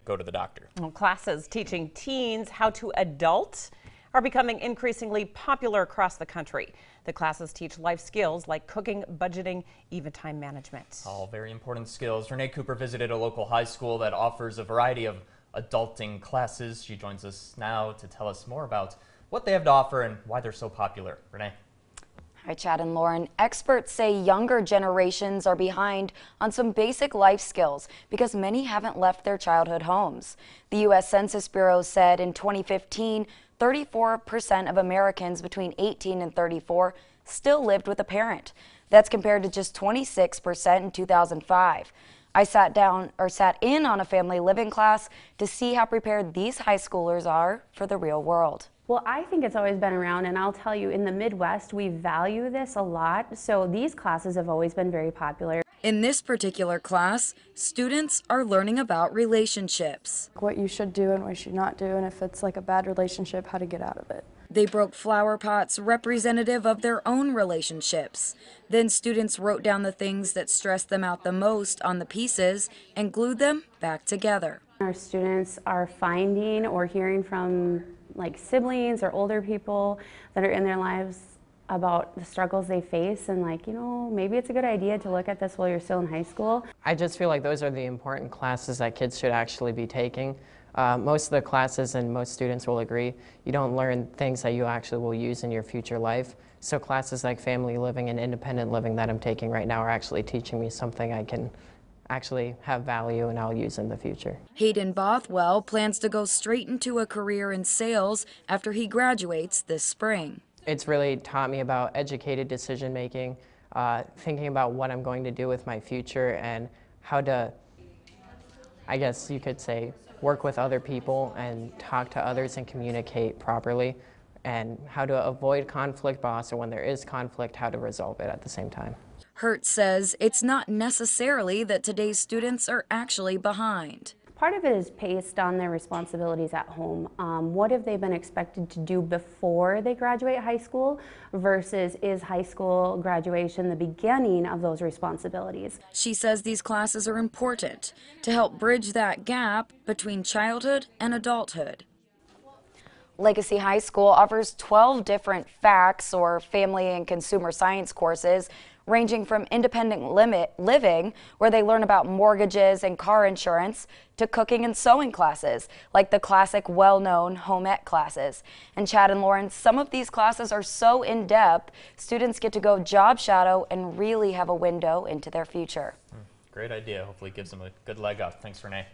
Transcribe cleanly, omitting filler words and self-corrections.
go to the doctor. Well, classes teaching teens how to adult are becoming increasingly popular across the country. The classes teach life skills like cooking, budgeting, even time management. All very important skills. Renee Cooper visited a local high school that offers a variety of adulting classes. She joins us now to tell us more about what they have to offer and why they're so popular. Renee. Hi, Chad and Lauren. Experts say younger generations are behind on some basic life skills because many haven't left their childhood homes. The U.S. Census Bureau said in 2015, 34% of Americans between 18 and 34 still lived with a parent. That's compared to just 26% in 2005. I sat in on a family living class to see how prepared these high schoolers are for the real world. Well, I think it's always been around, and I'll tell you, in the Midwest, we value this a lot, so these classes have always been very popular. In this particular class, students are learning about relationships. What you should do and what you should not do, and if it's like a bad relationship, how to get out of it. They broke flower pots representative of their own relationships. Then students wrote down the things that stressed them out the most on the pieces and glued them back together. Our students are finding or hearing from like siblings or older people that are in their lives about the struggles they face, and like, you know, maybe it's a good idea to look at this while you're still in high school. I just feel like those are the important classes that kids should actually be taking. Most of the classes, and most students will agree, you don't learn things that you actually will use in your future life. So classes like family living and independent living that I'm taking right now are actually teaching me something I can actually have value and I'll use in the future. Hayden Bothwell plans to go straight into a career in sales after he graduates this spring. It's really taught me about educated decision making, thinking about what I'm going to do with my future and how to, I guess you could say, work with other people and talk to others and communicate properly, and how to avoid conflict, but also when there is conflict, how to resolve it at the same time. Hertz says it's not necessarily that today's students are actually behind. Part of it is based on their responsibilities at home. What have they been expected to do before they graduate high school versus is high school graduation the beginning of those responsibilities? She says these classes are important to help bridge that gap between childhood and adulthood. Legacy High School offers 12 different FACS or family and consumer science courses, ranging from independent living, where they learn about mortgages and car insurance, to cooking and sewing classes, like the classic well-known home ec classes. And Chad and Lauren, some of these classes are so in-depth, students get to go job shadow and really have a window into their future. Great idea. Hopefully it gives them a good leg up. Thanks, Renee.